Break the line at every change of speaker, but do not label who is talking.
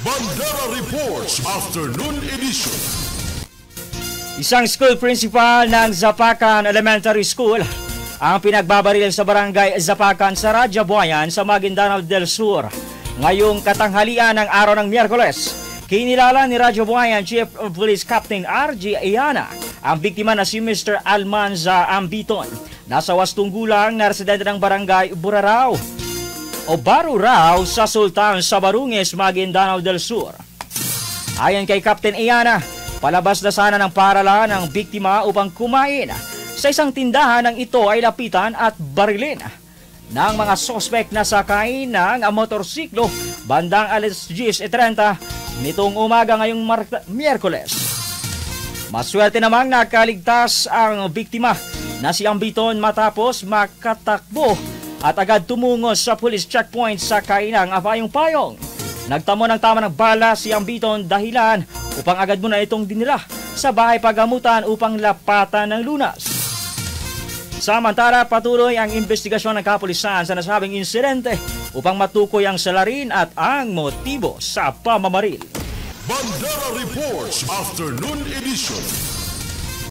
Bandera Reports Afternoon Edition.
Isang school principal ng Zapacan Elementary School ang pinagbabaril sa barangay Zapacan sa Radyabuayan sa Maguindanao del Sur. Ngayong katanghalian ng araw ng Miyerkules, kinilala ni Radyabuayan Chief of Police Captain R.G. Ayana ang biktima na si Mr. Almanza Ambiton. Nasa 8 gulang na residente ng barangay Burarao o Barurao sa Sultan sa Barunges, Maguindanao del Sur. Ayon kay Captain Ayana, palabas na sana ng paaralan ng biktima upang kumain. Sa isang tindahan ng ito ay lapitan at barilin ng mga sospek na sakay ng motorsiklo bandang alas 10:30 nitong umaga ngayong Miyerkules. Maswerte namang nakaligtas ang biktima na si Ambiton matapos makatakbo at agad tumungos sa police checkpoint sa Kainang Apayong-Payong. Nagtamo ng tama ng bala si Ambiton dahilan upang agad muna itong dinila sa bahay pagamutan upang lapatan ng lunas. Samantala, patuloy ang investigasyon ng kapulisan sa nasabing insidente upang matukoy ang salarin at ang motibo sa pamamaril.
Bandera Reports Afternoon Edition.